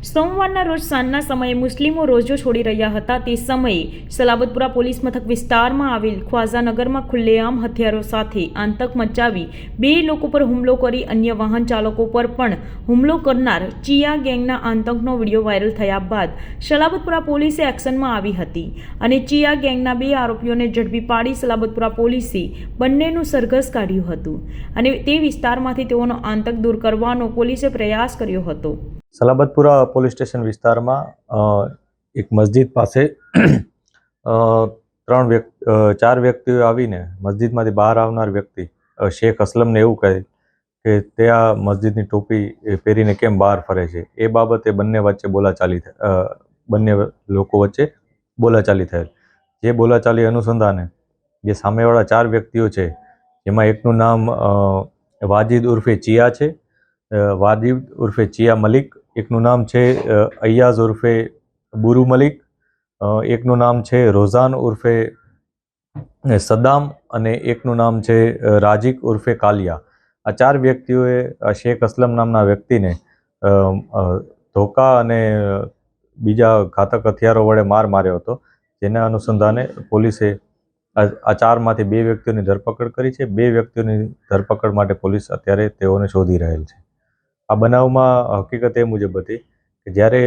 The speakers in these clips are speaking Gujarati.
સોમવારના રોજ સાંજના સમયે મુસ્લિમો રોજો છોડી રહ્યા હતા તે સમયે સલાબતપુરા પોલીસ મથક વિસ્તારમાં આવેલ ખ્વાઝાનગરમાં ખુલ્લેઆમ હથિયારો સાથે આતંક મચાવી 2 લોકો પર હુમલો કરી અન્ય વાહન ચાલકો પર પણ હુમલો કરનાર ચિયા ગેંગના આતંકનો વિડીયો વાયરલ થયા બાદ સલાબતપુરા પોલીસે એક્શનમાં આવી હતી અને ચિયા ગેંગના 2 આરોપીઓને ઝડપી પાડી સલાબતપુરા પોલીસે બંનેનું સરઘસ કાઢ્યું હતું અને તે વિસ્તારમાંથી તેઓનો આતંક દૂર કરવાનો પોલીસે પ્રયાસ કર્યો હતો। સલાબતપુરા પોલીસ સ્ટેશન વિસ્તારમાં એક મસ્જિદ પાસે 4 વ્યક્તિઓ આવીને મસ્જિદમાંથી બહાર આવનાર વ્યક્તિ શેખ અસલમને એવું કહે કે તે આ મસ્જિદની ટોપી પહેરીને કેમ બહાર ફરે છે। એ બાબતે બંને લોકો વચ્ચે બોલાચાલી થયેલ। જે બોલાચાલી અનુસંધાને જે સામેવાળા 4 વ્યક્તિઓ છે જેમાં એકનું નામ વાજીદ ઉર્ફે ચિયા છે, વાજીદ ઉર્ફે ચિયા મલિક, એકનું નામ છે અય્યાઝ ઉર્ફે બુરુ મલિક, એકનું નામ છે રોઝાન ઉર્ફે સદામ અને એકનું નામ છે રાજીક ઉર્ફે કાલિયા। આ 4 વ્યક્તિઓએ શેખ અસલમ નામના વ્યક્તિને ધોકા અને બીજા ઘાતક હથિયારો વડે માર્યો હતો, જેના અનુસંધાને પોલીસે આ 4માંથી 2 વ્યક્તિઓની ધરપકડ કરી છે। 2 વ્યક્તિઓની ધરપકડ માટે પોલીસ અત્યારે તેઓને શોધી રહેલ છે। આ બનાવમાં હકીકત એ મુજબ હતી કે જ્યારે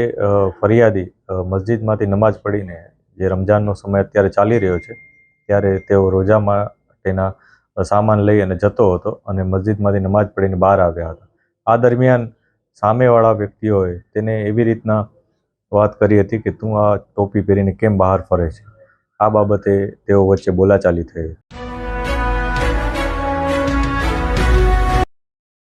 ફરિયાદી મસ્જિદમાંથી નમાઝ પઢીને જે રમઝાનનો સમય અત્યારે ચાલી રહ્યો છે ત્યારે તેઓ રોજા માટેના સામાન લઈ અને જતો હતો અને મસ્જિદમાંથી નમાઝ પઢીને બહાર આવ્યા હતા। આ દરમિયાન સામેવાળા વ્યક્તિઓએ તેને એવી રીતના વાત કરી હતી કે તું આ ટોપી પહેરીને કેમ બહાર ફરે છે। આ બાબતે તેઓ વચ્ચે બોલાચાલી થઈ।